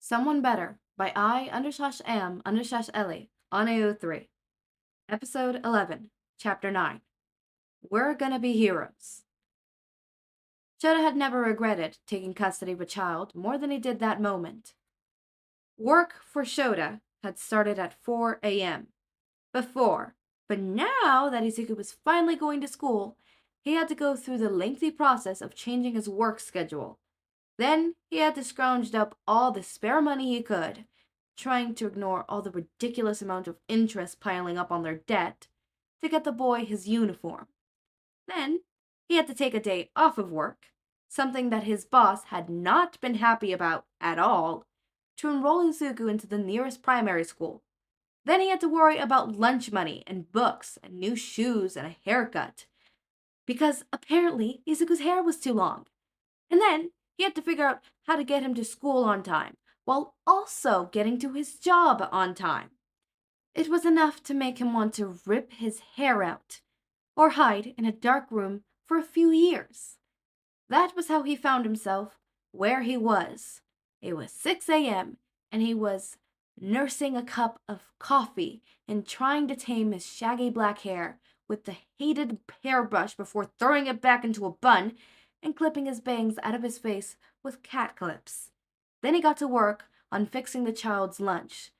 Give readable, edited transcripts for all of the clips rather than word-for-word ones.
Someone Better by I_am_Ellie on AO3. Episode 11, Chapter 9. We're Gonna Be Heroes. Shouta had never regretted taking custody of a child more than he did that moment. Work for Shouta had started at 4 a.m. before, but now that Izuku was finally going to school, he had to go through the lengthy process of changing his work schedule. Then he had to scrounge up all the spare money he could, trying to ignore all the ridiculous amount of interest piling up on their debt, to get the boy his uniform. Then he had to take a day off of work, something that his boss had not been happy about at all, to enroll Izuku into the nearest primary school. Then he had to worry about lunch money and books and new shoes and a haircut, because apparently Izuku's hair was too long. And then he had to figure out how to get him to school on time, while also getting to his job on time. It was enough to make him want to rip his hair out, or hide in a dark room for a few years. That was how he found himself where he was. It was 6 a.m., and he was nursing a cup of coffee and trying to tame his shaggy black hair with the hated hairbrush before throwing it back into a bun and clipping his bangs out of his face with cat clips. Then he got to work on fixing the child's lunch.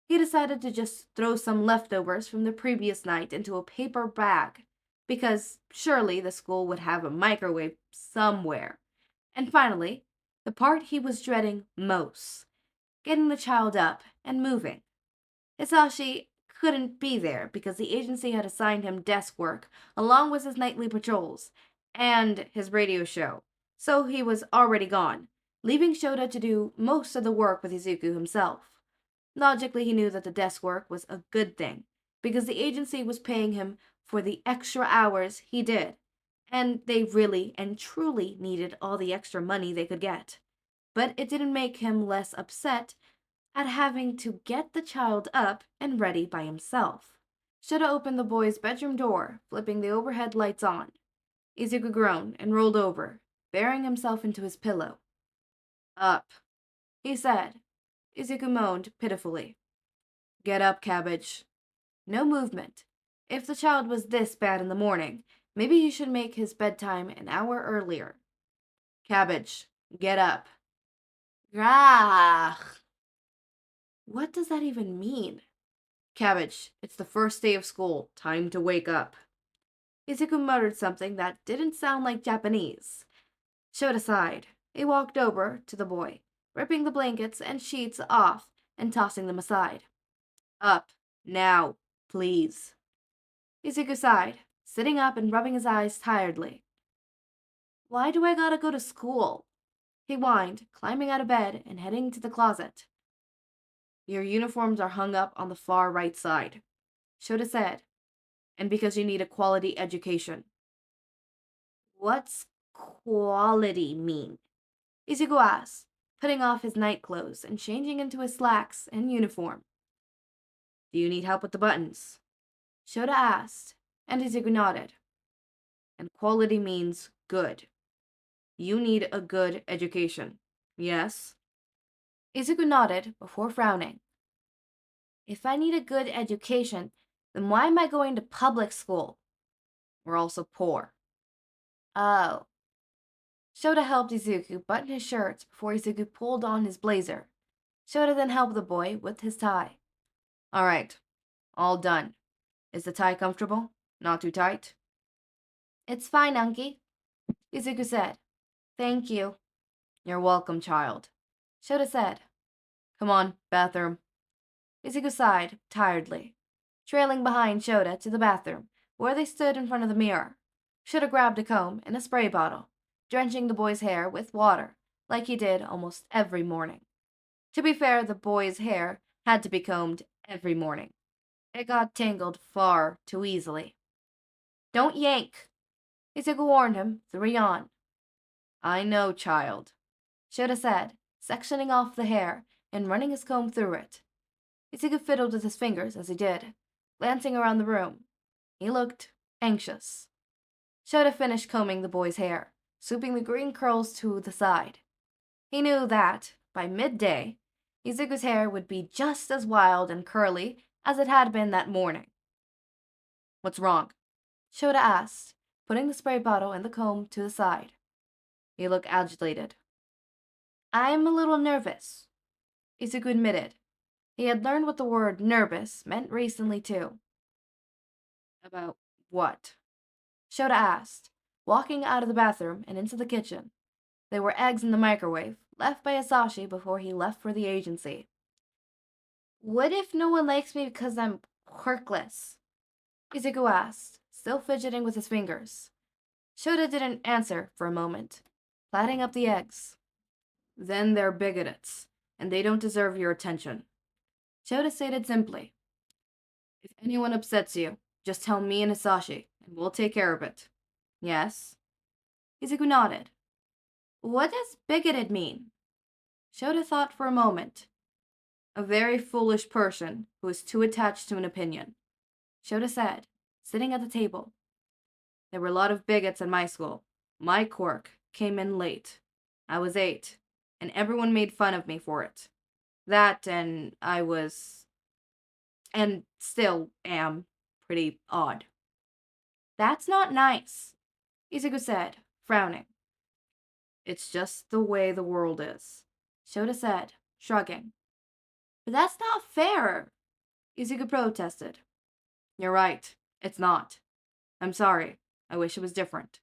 He decided to just throw some leftovers from the previous night into a paper bag, because surely the school would have a microwave somewhere. And finally, the part he was dreading most, getting the child up and moving. Hizashi couldn't be there because the agency had assigned him desk work along with his nightly patrols and his radio show, so he was already gone, leaving Shouta to do most of the work with Izuku himself. Logically, he knew that the desk work was a good thing, because the agency was paying him for the extra hours he did, and they really and truly needed all the extra money they could get. But it didn't make him less upset at having to get the child up and ready by himself. Shouta opened the boy's bedroom door, flipping the overhead lights on. Izuku groaned and rolled over, burying himself into his pillow. Up, he said. Izuku moaned pitifully. Get up, Cabbage. No movement. If the child was this bad in the morning, maybe he should make his bedtime an hour earlier. Cabbage, get up. Grah! What does that even mean? Cabbage, it's the first day of school. Time to wake up. Izuku muttered something that didn't sound like Japanese. Shouta sighed. He walked over to the boy, ripping the blankets and sheets off and tossing them aside. Up, now, please. Izuku sighed, sitting up and rubbing his eyes tiredly. Why do I gotta go to school? He whined, climbing out of bed and heading to the closet. Your uniforms are hung up on the far right side, Shouta said, and because you need a quality education. What's quality mean? Izuku asked, putting off his night clothes and changing into his slacks and uniform. Do you need help with the buttons? Shouta asked, and Izuku nodded. And quality means good. You need a good education, yes? Izuku nodded before frowning. If I need a good education, then why am I going to public school? We're also poor. Oh. Shouta helped Izuku button his shirts before Izuku pulled on his blazer. Shouta then helped the boy with his tie. All right, all done. Is the tie comfortable? Not too tight? It's fine, Unky, Izuku said. Thank you. You're welcome, child, Shouta said. Come on, bathroom. Izuku sighed, tiredly, trailing behind Shouta to the bathroom, where they stood in front of the mirror. Shouta grabbed a comb and a spray bottle, drenching the boy's hair with water, like he did almost every morning. To be fair, the boy's hair had to be combed every morning. It got tangled far too easily. Don't yank, Izuku warned him through a yawn. I know, child, Shouta said, sectioning off the hair and running his comb through it. Izuku fiddled with his fingers as he did, glancing around the room. He looked anxious. Shouta finished combing the boy's hair, swooping the green curls to the side. He knew that, by midday, Izuku's hair would be just as wild and curly as it had been that morning. "What's wrong?" Shouta asked, putting the spray bottle and the comb to the side. He looked agitated. "I'm a little nervous," Izuku admitted. He had learned what the word nervous meant recently, too. "About what?" Shouta asked, walking out of the bathroom and into the kitchen. There were eggs in the microwave, left by Hizashi before he left for the agency. "What if no one likes me because I'm quirkless?" Izuku asked, still fidgeting with his fingers. Shouta didn't answer for a moment, plaiting up the eggs. "Then they're bigots, and they don't deserve your attention," Shouta stated simply. "If anyone upsets you, just tell me and Hizashi, and we'll take care of it." "Yes?" Izuku nodded. "What does bigoted mean?" Shouta thought for a moment. "A very foolish person who is too attached to an opinion," Shouta said, sitting at the table. "There were a lot of bigots at my school. My quirk came in late. I was 8, and everyone made fun of me for it. That and I was, and still am, pretty odd." "That's not nice," Izuku said, frowning. "It's just the way the world is," Shouta said, shrugging. "But that's not fair," Izuku protested. "You're right, it's not. I'm sorry. I wish it was different,"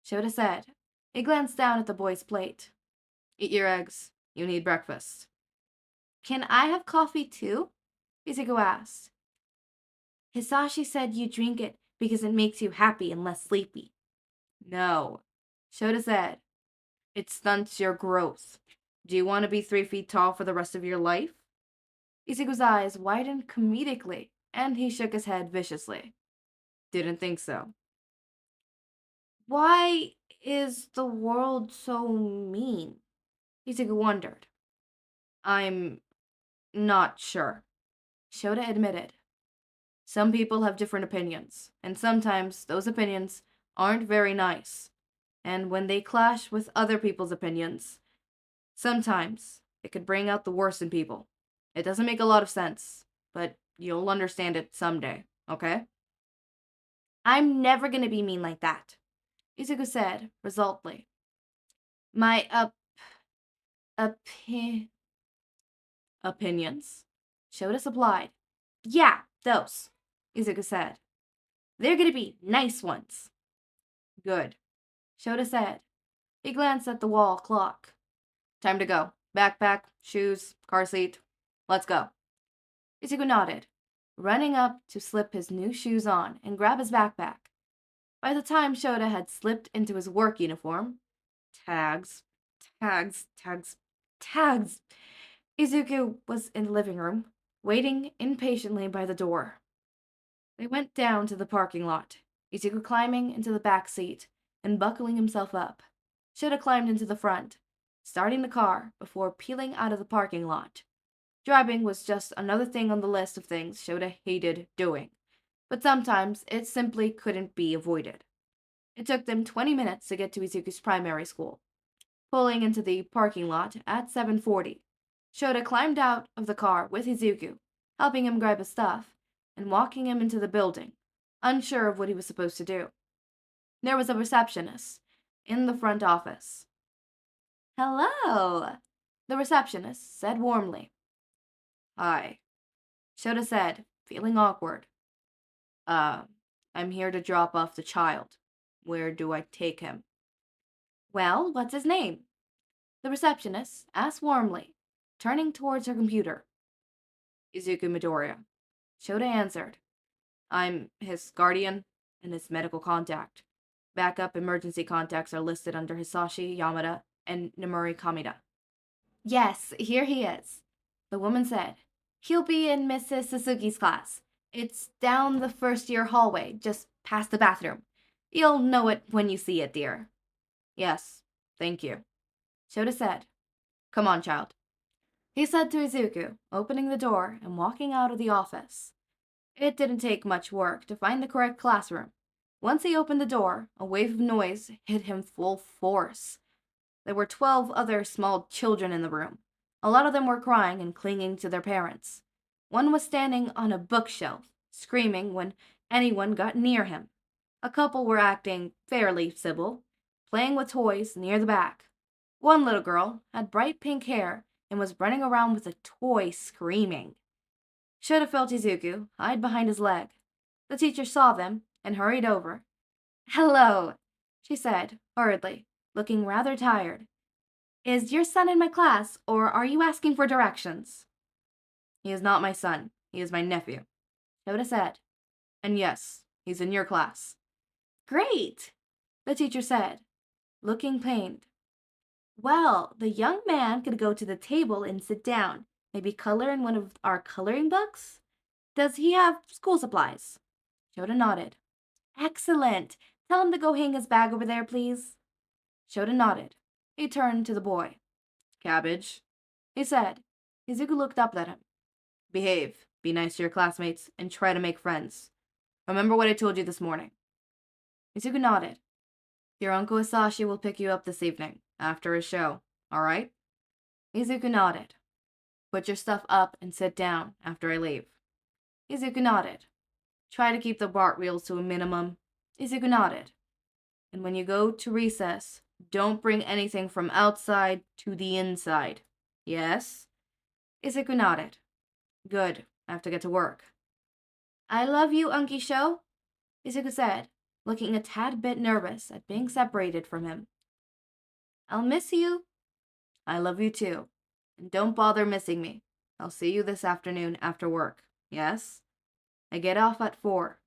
Shouta said. He glanced down at the boy's plate. "Eat your eggs. You need breakfast." "Can I have coffee too?" Izuku asked. "Hizashi said you drink it because it makes you happy and less sleepy." "No," Shouta said. "It stunts your growth. Do you want to be 3 feet tall for the rest of your life?" Izuku's eyes widened comedically, and he shook his head viciously. "Didn't think so." "Why is the world so mean?" Izuku wondered. "I'm not sure," Shouta admitted. "Some people have different opinions, and sometimes those opinions aren't very nice. And when they clash with other people's opinions, sometimes it could bring out the worst in people. It doesn't make a lot of sense, but you'll understand it someday, okay?" "I'm never gonna be mean like that," Izuku said, resolutely. "My opi- opinions," Shouta supplied. "Yeah, those," Izuku said. "They're gonna be nice ones." "Good," Shouta said. He glanced at the wall clock. "Time to go. Backpack, shoes, car seat. Let's go." Izuku nodded, running up to slip his new shoes on and grab his backpack. By the time Shouta had slipped into his work uniform, tags, tags, tags, tags, Izuku was in the living room, waiting impatiently by the door. They went down to the parking lot, Izuku climbing into the back seat and buckling himself up. Shouta climbed into the front, starting the car before peeling out of the parking lot. Driving was just another thing on the list of things Shouta hated doing, but sometimes it simply couldn't be avoided. It took them 20 minutes to get to Izuku's primary school. Pulling into the parking lot at 7:40, Shouta climbed out of the car with Izuku, helping him grab his stuff, and walking him into the building, unsure of what he was supposed to do. There was a receptionist in the front office. "Hello," the receptionist said warmly. "Hi," Shouta said, feeling awkward. I'm here to drop off the child. Where do I take him?" "Well, what's his name?" the receptionist asked warmly, turning towards her computer. "Izuku Midoriya," Shouta answered. "I'm his guardian and his medical contact. Backup emergency contacts are listed under Hizashi, Yamada, and Nemuri Kamida." "Yes, here he is," the woman said. "He'll be in Mrs. Suzuki's class. It's down the first-year hallway, just past the bathroom. You'll know it when you see it, dear." "Yes, thank you," Shouta said. "Come on, child," he said to Izuku, opening the door and walking out of the office. It didn't take much work to find the correct classroom. Once he opened the door, a wave of noise hit him full force. There were 12 other small children in the room, A lot of them were crying and clinging to their parents. One was standing on a bookshelf, screaming when anyone got near him. A couple were acting fairly civil, playing with toys near the back. One little girl had bright pink hair and was running around with a toy screaming. Shouta felt Izuku hide behind his leg. The teacher saw them and hurried over. "Hello," she said, hurriedly, looking rather tired. "Is your son in my class, or are you asking for directions?" "He is not my son. He is my nephew," Shouta said. "And yes, he's in your class." "Great," the teacher said, looking pained. "Well, the young man could go to the table and sit down, maybe color in one of our coloring books. Does he have school supplies?" Shouta nodded. "Excellent. Tell him to go hang his bag over there, please." Shouta nodded. He turned to the boy. "Cabbage," he said. Izuku looked up at him. "Behave, be nice to your classmates, and try to make friends. Remember what I told you this morning." Izuku nodded. "Your Uncle Hizashi will pick you up this evening, after his show, alright?" Izuku nodded. "Put your stuff up and sit down after I leave." Izuku nodded. "Try to keep the BART wheels to a minimum." Izuku nodded. "And when you go to recess, don't bring anything from outside to the inside. Yes?" Izuku nodded. "Good. I have to get to work." "I love you, Unky Sho," Izuku said, looking a tad bit nervous at being separated from him. "I'll miss you." "I love you too. And don't bother missing me. I'll see you this afternoon after work. Yes? I get off at 4.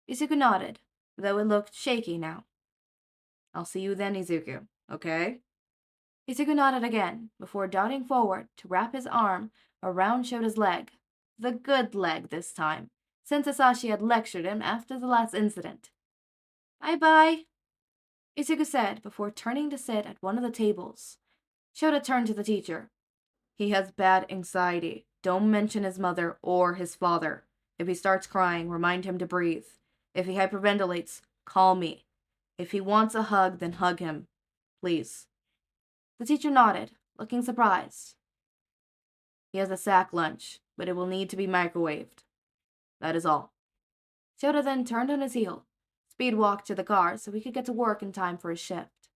Izuku nodded, though it looked shaky now. "I'll see you then, Izuku. Okay?" Izuku nodded again, before darting forward to wrap his arm around Shota's leg. The good leg this time, since Hizashi had lectured him after the last incident. "Bye-bye," Izuku said before turning to sit at one of the tables. Shouta turned to the teacher. "He has bad anxiety. Don't mention his mother or his father. If he starts crying, remind him to breathe. If he hyperventilates, call me. If he wants a hug, then hug him. Please." The teacher nodded, looking surprised. "He has a sack lunch, but it will need to be microwaved. That is all." Shouta then turned on his heel, speed walked to the car so he could get to work in time for his shift.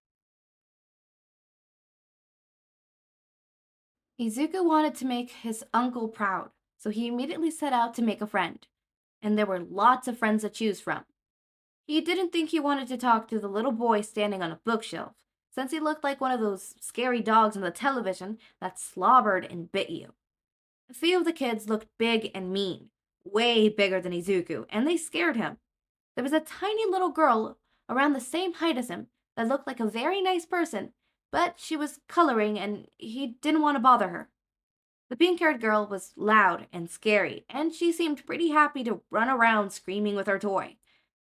Izuku wanted to make his uncle proud, so he immediately set out to make a friend, and there were lots of friends to choose from. He didn't think he wanted to talk to the little boy standing on a bookshelf, since he looked like one of those scary dogs on the television that slobbered and bit you. A few of the kids looked big and mean, way bigger than Izuku, and they scared him. There was a tiny little girl around the same height as him that looked like a very nice person, but she was coloring and he didn't want to bother her. The pink-haired girl was loud and scary, and she seemed pretty happy to run around screaming with her toy,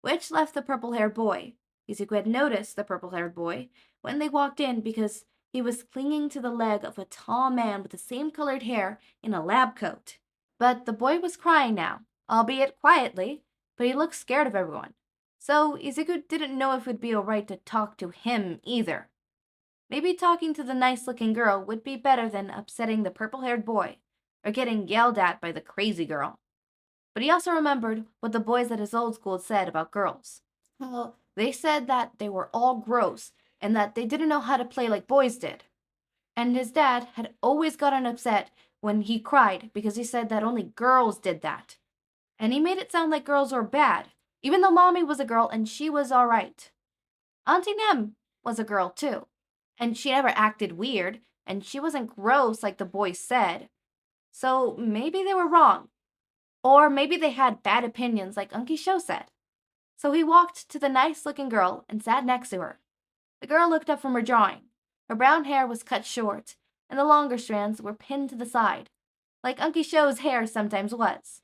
which left the purple-haired boy. Izuku had noticed the purple-haired boy when they walked in because he was clinging to the leg of a tall man with the same colored hair in a lab coat. But the boy was crying now, albeit quietly, but he looked scared of everyone. So Izuku didn't know if it would be alright to talk to him either. Maybe talking to the nice-looking girl would be better than upsetting the purple-haired boy, or getting yelled at by the crazy girl. But he also remembered what the boys at his old school said about girls. Well, they said that they were all gross, and that they didn't know how to play like boys did. And his dad had always gotten upset when he cried because he said that only girls did that. And he made it sound like girls were bad, even though Mommy was a girl and she was alright. Auntie Nem was a girl too, and she never acted weird, and she wasn't gross like the boys said. So maybe they were wrong. Or maybe they had bad opinions like Unky Sho said. So he walked to the nice-looking girl and sat next to her. The girl looked up from her drawing. Her brown hair was cut short, and the longer strands were pinned to the side, like Unky Sho's hair sometimes was.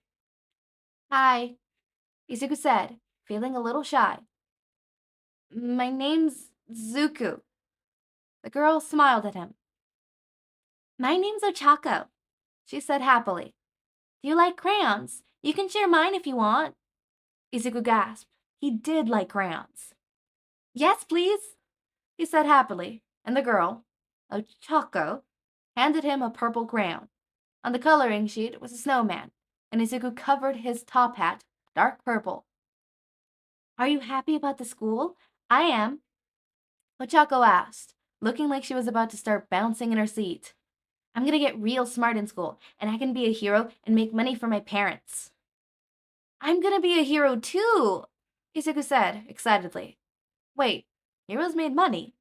"Hi," Izuku said, feeling a little shy. "My name's Zuku." The girl smiled at him. "My name's Ochako," she said happily. "Do you like crayons? You can share mine if you want." Izuku gasped. He did like crayons. "Yes, please," he said happily, and the girl, Ochako, handed him a purple crayon. On the coloring sheet was a snowman, and Izuku covered his top hat dark purple. "Are you happy about the school?" "I am," Ochako asked, looking like she was about to start bouncing in her seat. "I'm gonna get real smart in school, and I can be a hero and make money for my parents." "I'm gonna be a hero too," Izuku said excitedly. Wait, heroes made money?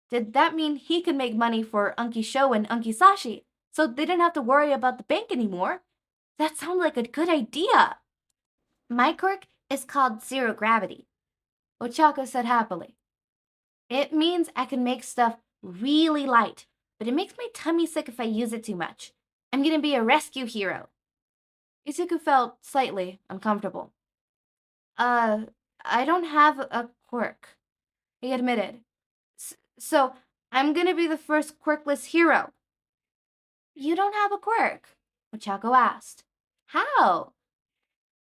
Did that mean he could make money for Unki Sho and Unki Sashi, so they didn't have to worry about the bank anymore? That sounds like a good idea. "My quirk is called zero gravity," Ochako said happily. "It means I can make stuff really light, but it makes my tummy sick if I use it too much. I'm gonna be a rescue hero." Izuku felt slightly uncomfortable. Uh, I don't have a quirk," he admitted. So I'm gonna be the first quirkless hero." "You don't have a quirk?" Ochako asked. "How?"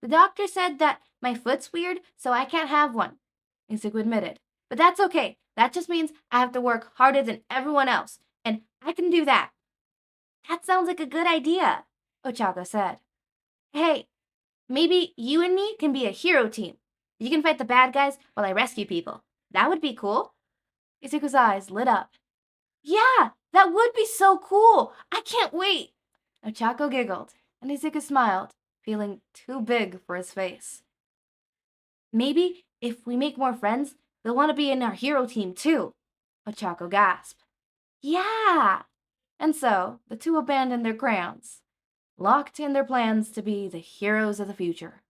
"The doctor said that my foot's weird, so I can't have one," Izuku admitted. "But that's okay. That just means I have to work harder than everyone else, and I can do that." "That sounds like a good idea," Ochako said. "Hey, maybe you and me can be a hero team. You can fight the bad guys while I rescue people. That would be cool." Izuku's eyes lit up. "Yeah, that would be so cool. I can't wait." Ochako giggled, and Izuku smiled, feeling too big for his face. "Maybe if we make more friends, they'll want to be in our hero team too," Ochako gasped. "Yeah!" And so the two abandoned their crayons, locked in their plans to be the heroes of the future.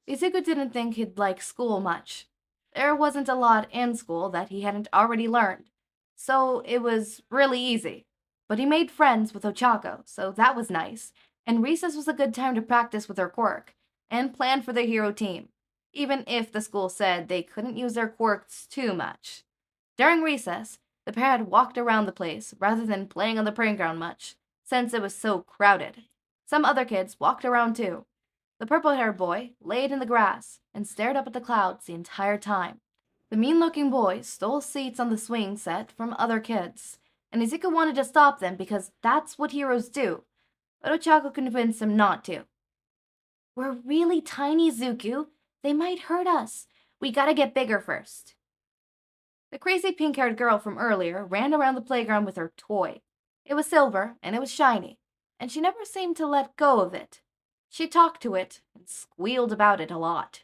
Izuku didn't think he'd like school much. There wasn't a lot in school that he hadn't already learned, so it was really easy. But he made friends with Ochako, so that was nice, and recess was a good time to practice with her quirk and plan for their hero team, even if the school said they couldn't use their quirks too much. During recess, the pair had walked around the place rather than playing on the playground much, since it was so crowded. Some other kids walked around too. The purple-haired boy laid in the grass and stared up at the clouds the entire time. The mean-looking boys stole seats on the swing set from other kids, and Izuku wanted to stop them because that's what heroes do, but Ochako convinced him not to. "We're really tiny, Izuku. They might hurt us. We gotta get bigger first." The crazy pink-haired girl from earlier ran around the playground with her toy. It was silver, and it was shiny, and she never seemed to let go of it. She talked to it and squealed about it a lot.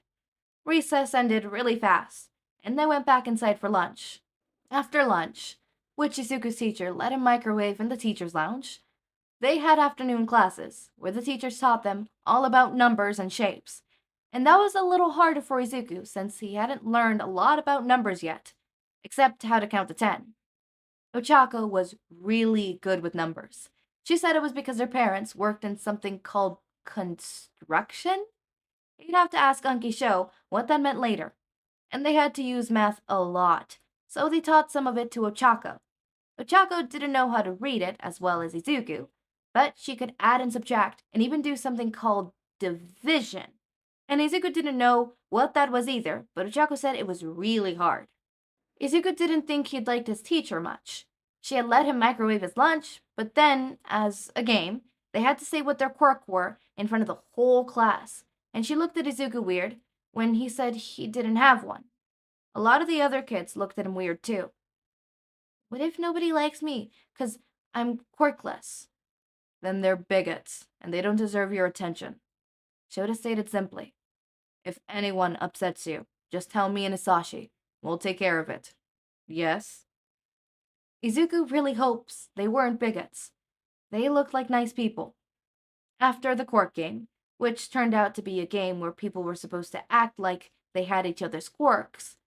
Recess ended really fast, and they went back inside for lunch. After lunch, which Izuku's teacher let him microwave in the teacher's lounge, they had afternoon classes, where the teachers taught them all about numbers and shapes. And that was a little harder for Izuku since he hadn't learned a lot about numbers yet, except how to count to 10. Ochako was really good with numbers. She said it was because her parents worked in something called construction? You'd have to ask Unki Sho what that meant later. And they had to use math a lot, so they taught some of it to Ochako. Ochako didn't know how to read it as well as Izuku, but she could add and subtract and even do something called division. And Izuku didn't know what that was either, but Ochako said it was really hard. Izuku didn't think he'd liked his teacher much. She had let him microwave his lunch, but then, as a game, they had to say what their quirk were in front of the whole class, and she looked at Izuku weird when he said he didn't have one. A lot of the other kids looked at him weird too. "What if nobody likes me, 'cause I'm quirkless?" "Then they're bigots, and they don't deserve your attention." Shouta stated simply. "If anyone upsets you, just tell me and Hizashi. We'll take care of it." "Yes?" Izuku really hopes they weren't bigots. They looked like nice people. After the quirk game, which turned out to be a game where people were supposed to act like they had each other's quirks,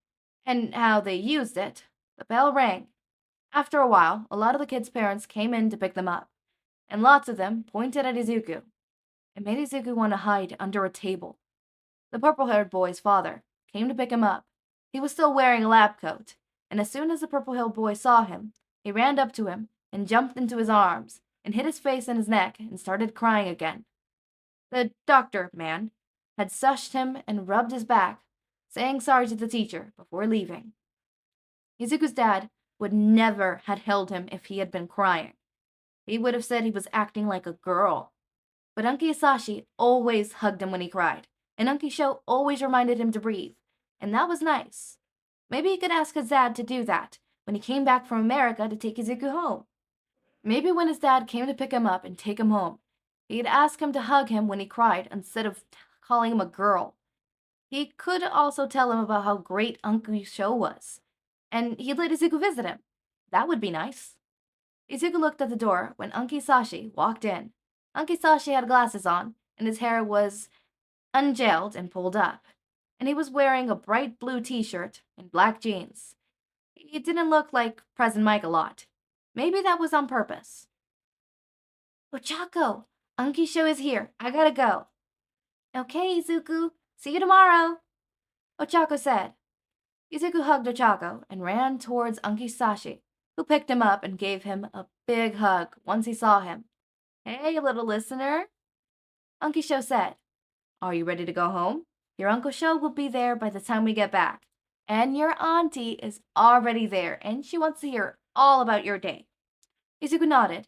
and how they used it, the bell rang. After a while, a lot of the kids' parents came in to pick them up, and lots of them pointed at Izuku. It made Izuku want to hide under a table. The purple-haired boy's father came to pick him up. He was still wearing a lab coat, and as soon as the purple-haired boy saw him, he ran up to him and jumped into his arms and hit his face in his neck and started crying again. The doctor man had sushed him and rubbed his back, saying sorry to the teacher before leaving. Izuku's dad would never have held him if he had been crying. He would have said he was acting like a girl. But Uncle Hizashi always hugged him when he cried, and Uncle Sho always reminded him to breathe, and that was nice. Maybe he could ask his dad to do that when he came back from America to take Izuku home. Maybe when his dad came to pick him up and take him home, he'd ask him to hug him when he cried instead of calling him a girl. He could also tell him about how great Uncle Sho was, and he'd let Izuku visit him. That would be nice. Izuku looked at the door when Uncle Hizashi walked in. Uncle Hizashi had glasses on, and his hair was ungelled and pulled up, and he was wearing a bright blue t-shirt and black jeans. He didn't look like Present Mike a lot. Maybe that was on purpose. Ochako, Uncle Sho is here. I gotta go. Okay, Izuku. See you tomorrow, Ochako said. Izuku hugged Ochako and ran towards Uncle Hizashi, who picked him up and gave him a big hug once he saw him. Hey, little listener, Uncle Sho said. Are you ready to go home? Your Uncle Sho will be there by the time we get back. And your auntie is already there, and she wants to hear all about your day. Izuku nodded,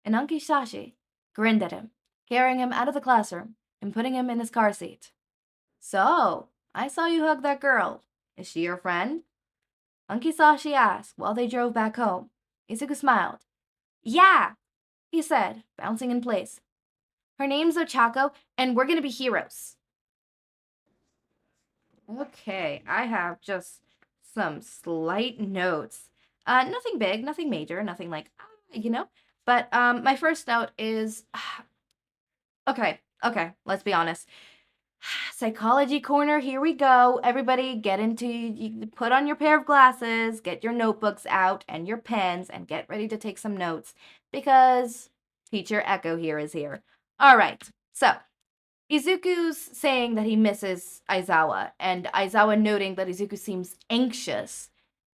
and Uncle Hizashi grinned at him, carrying him out of the classroom and putting him in his car seat. So, I saw you hug that girl. Is she your friend? Uncle Hizashi asked while they drove back home. Izuku smiled. Yeah, he said, bouncing in place. Her name's Ochako, and we're gonna be heroes. Okay, I have just some slight notes. Nothing big, nothing major, nothing like, But my first note is, okay, let's be honest. Psychology corner, here we go. Everybody put on your pair of glasses, get your notebooks out and your pens, and get ready to take some notes, because Teacher Echo here is here. All right, so Izuku's saying that he misses Aizawa, and Aizawa noting that Izuku seems anxious.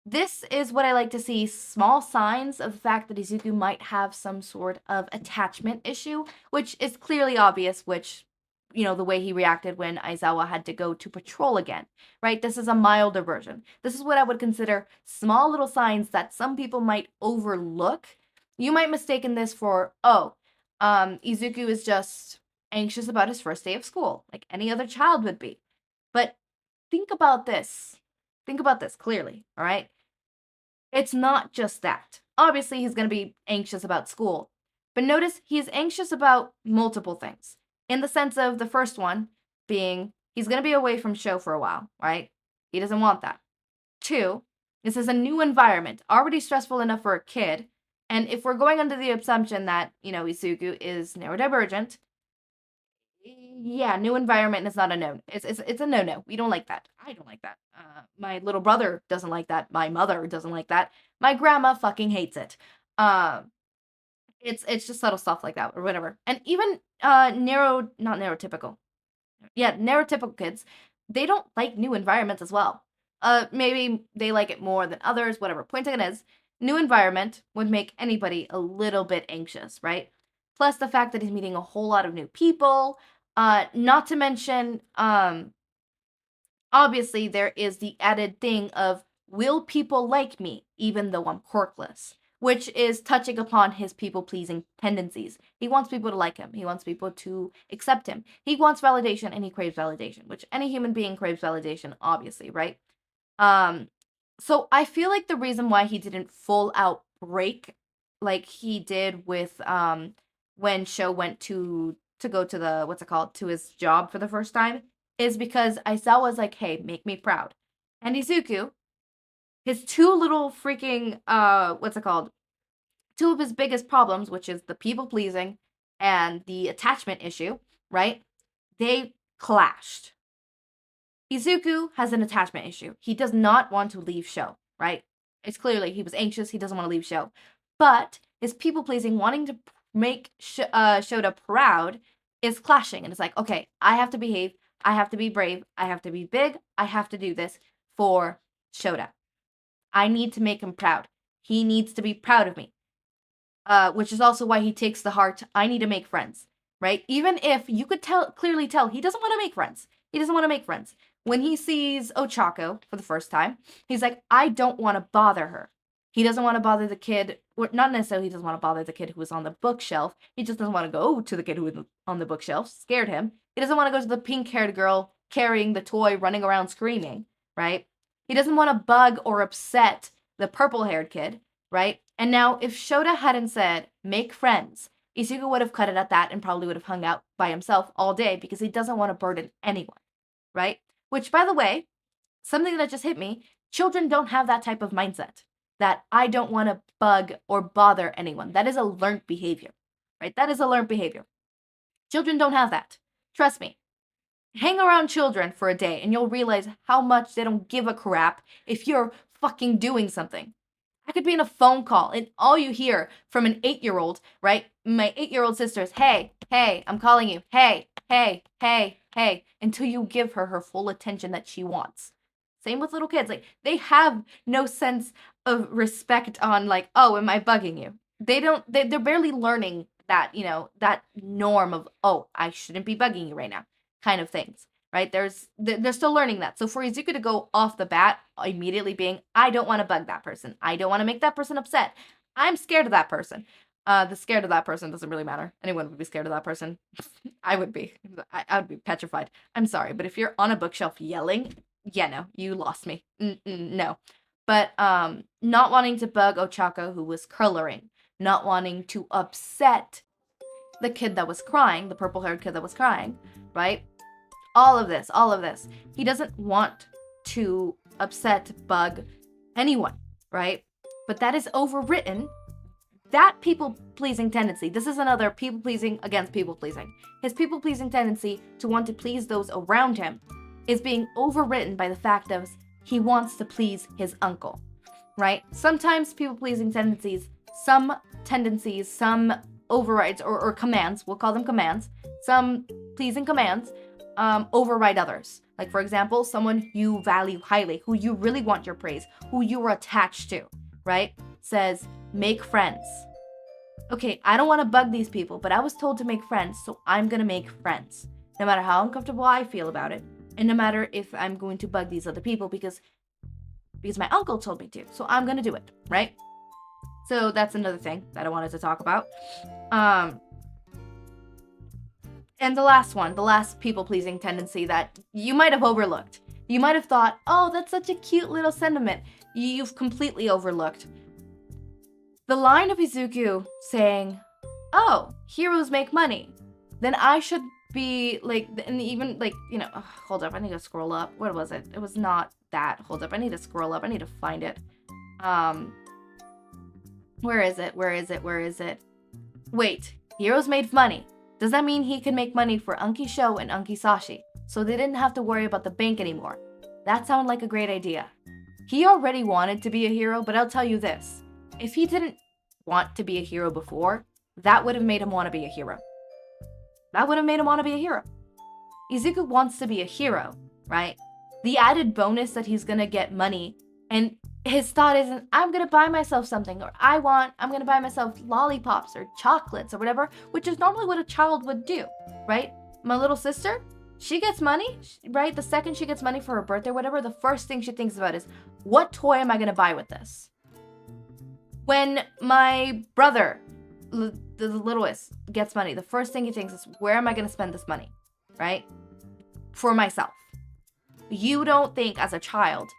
This is what I like to see, small signs of the fact that Izuku might have some sort of attachment issue, which is clearly obvious, the way he reacted when Aizawa had to go to patrol again, right? This is a milder version. This is what I would consider small little signs that some people might overlook. You might mistaken this for, Izuku is just anxious about his first day of school, like any other child would be. But think about this. Think about this clearly, all right? It's not just that. Obviously, he's going to be anxious about school. But notice he's anxious about multiple things. In the sense of the first one being, he's going to be away from Sho for a while, right? He doesn't want that. 2, this is a new environment, already stressful enough for a kid. And if we're going under the assumption that, Izuku is neurodivergent, yeah, new environment is not a no. It's a no-no. We don't like that. I don't like that. My little brother doesn't like that. My mother doesn't like that. My grandma fucking hates it. It's just subtle stuff like that or whatever. And even neurotypical kids, they don't like new environments as well. Maybe they like it more than others, whatever. Point taken is, new environment would make anybody a little bit anxious, right? Plus the fact that he's meeting a whole lot of new people. Not to mention, obviously there is the added thing of, will people like me even though I'm quirkless? Which is touching upon his people-pleasing tendencies. He wants people to like him. He wants people to accept him. He wants validation, and he craves validation, which any human being craves validation, obviously, right? So I feel like the reason why he didn't full out break like he did with when Sho went to go to to his job for the first time, is because Aizawa's like, hey, make me proud. And Izuku, his two little freaking, two of his biggest problems, which is the people-pleasing and the attachment issue, right? They clashed. Izuku has an attachment issue. He does not want to leave Sho, right? It's clearly he was anxious. He doesn't want to leave Sho. But his people-pleasing, wanting to make Shouta proud, is clashing. And it's like, okay, I have to behave. I have to be brave. I have to be big. I have to do this for Shouta. I need to make him proud. He needs to be proud of me. Which is also why he takes the heart, I need to make friends, right? Even if you could clearly tell he doesn't want to make friends. He doesn't want to make friends. When he sees Ochako for the first time, he's like, I don't want to bother her. He doesn't want to bother the kid, or not necessarily he doesn't want to bother the kid who was on the bookshelf. He just doesn't want to go to the kid who was on the bookshelf. Scared him. He doesn't want to go to the pink-haired girl carrying the toy, running around screaming, right? He doesn't want to bug or upset the purple-haired kid, right? And now, if Shouta hadn't said, make friends, Izuku would have cut it at that and probably would have hung out by himself all day because he doesn't want to burden anyone, right? Which, by the way, something that just hit me, children don't have that type of mindset, that I don't want to bug or bother anyone. That is a learned behavior, right? That is a learned behavior. Children don't have that. Trust me. Hang around children for a day and you'll realize how much they don't give a crap if you're fucking doing something. I could be in a phone call and all you hear from an 8-year-old, right? My 8-year-old sister is, hey, I'm calling you. Hey, until you give her her full attention that she wants. Same with little kids. Like, they have no sense of respect on, like, oh, am I bugging you? They're barely learning that, that norm of, oh, I shouldn't be bugging you right now kind of things, right? They're still learning that. So for Izuku to go off the bat immediately being, I don't want to bug that person. I don't want to make that person upset. I'm scared of that person. The scared of that person doesn't really matter. Anyone would be scared of that person. I would be. I would be petrified. I'm sorry, but if you're on a bookshelf yelling, yeah, no, you lost me. No. But not wanting to bug Ochako, who was coloring, not wanting to upset the kid that was crying, the purple-haired kid that was crying, right? All of this. He doesn't want to upset, bug anyone, right? But that is overwritten. That people-pleasing tendency, this is another people-pleasing against people-pleasing. His people-pleasing tendency to want to please those around him is being overwritten by the fact of he wants to please his uncle, right? Sometimes people-pleasing tendencies, some overrides or commands, we'll call them commands, some pleasing commands override others. Like, for example, someone you value highly, who you really want your praise, who you are attached to, right? Says, make friends. Okay, I don't want to bug these people, but I was told to make friends, so I'm going to make friends. No matter how uncomfortable I feel about it, and no matter if I'm going to bug these other people because my uncle told me to, so I'm going to do it, right? So that's another thing that I wanted to talk about. And the last people-pleasing tendency that you might have overlooked. You might have thought, oh, that's such a cute little sentiment. You've completely overlooked the line of Izuku saying, oh, heroes make money. Then I should be like, and even like, hold up, I need to scroll up. What was it? It was not that. Hold up, I need to scroll up. I need to find it. Where is it? Wait, heroes made money. Does that mean he can make money for Anki Sho and Anki Sashi, so they didn't have to worry about the bank anymore? That sounded like a great idea. He already wanted to be a hero, but I'll tell you this. If he didn't want to be a hero before, that would have made him want to be a hero. Izuku wants to be a hero, right? The added bonus that he's gonna get money, and his thought isn't, I'm gonna buy myself something, or I'm gonna buy myself lollipops or chocolates or whatever, which is normally what a child would do, right? My little sister, she gets money, right? The second she gets money for her birthday or whatever, the first thing she thinks about is, what toy am I gonna buy with this? When my brother, the littlest, gets money, the first thing he thinks is, where am I gonna spend this money, right? For myself. You don't think as a child,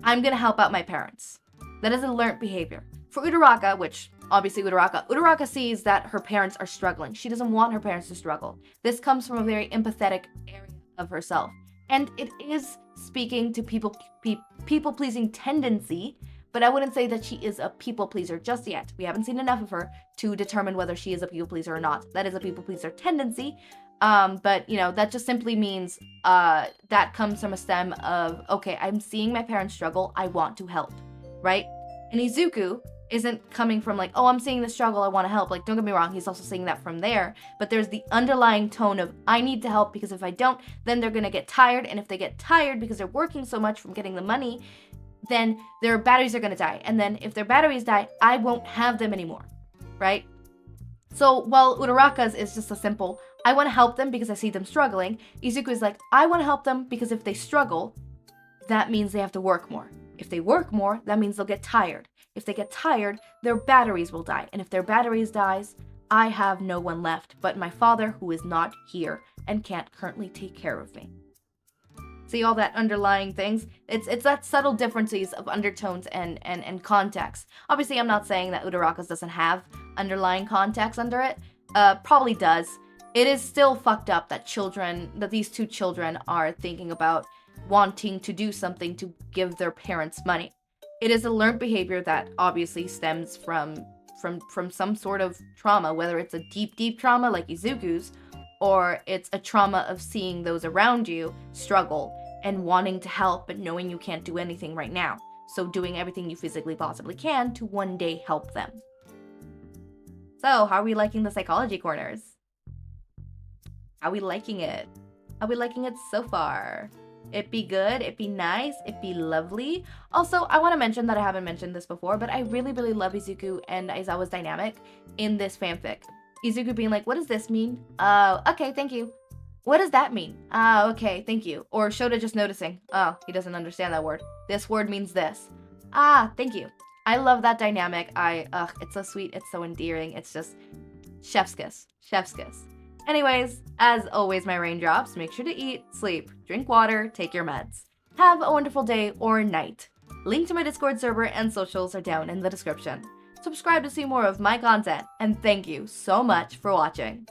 I'm gonna help out my parents. That is a learned behavior. For Uraraka, which obviously Uraraka sees that her parents are struggling. She doesn't want her parents to struggle. This comes from a very empathetic area of herself. And it is speaking to people-pleasing tendency, but I wouldn't say that she is a people-pleaser just yet. We haven't seen enough of her to determine whether she is a people-pleaser or not. That is a people-pleaser tendency. But, that just simply means that comes from a stem of, okay, I'm seeing my parents struggle, I want to help, right? And Izuku isn't coming from like, oh, I'm seeing the struggle, I want to help. Like, don't get me wrong, he's also seeing that from there. But there's the underlying tone of, I need to help because if I don't, then they're going to get tired. And if they get tired because they're working so much from getting the money, then their batteries are going to die. And then if their batteries die, I won't have them anymore, right? So while Uraraka's is just a simple, I want to help them because I see them struggling, Izuku is like, I want to help them because if they struggle, that means they have to work more. If they work more, that means they'll get tired. If they get tired, their batteries will die. And if their batteries dies, I have no one left but my father, who is not here and can't currently take care of me. See all that underlying things? It's that subtle differences of undertones and context. Obviously, I'm not saying that Utarakas doesn't have underlying context under it. Probably does. It is still fucked up that these two children are thinking about wanting to do something to give their parents money. It is a learned behavior that obviously stems from some sort of trauma, whether it's a deep trauma like Izuku's, or it's a trauma of seeing those around you struggle and wanting to help but knowing you can't do anything right now. So doing everything you physically possibly can to one day help them. So, how are we liking the psychology corners? How are we liking it? How are we liking it so far? It be good, it be nice, it be lovely. Also, I want to mention that I haven't mentioned this before, but I really love Izuku and Aizawa's dynamic in this fanfic. Izuku being like, what does this mean? Oh, okay, thank you. What does that mean? Oh, okay, thank you. Or Shouta just noticing, oh, he doesn't understand that word. This word means this. Ah, thank you. I love that dynamic. It's so sweet, it's so endearing. It's just chef's kiss, chef's kiss. Anyways, as always, my raindrops, make sure to eat, sleep, drink water, take your meds. Have a wonderful day or night. Link to my Discord server and socials are down in the description. Subscribe to see more of my content, and thank you so much for watching.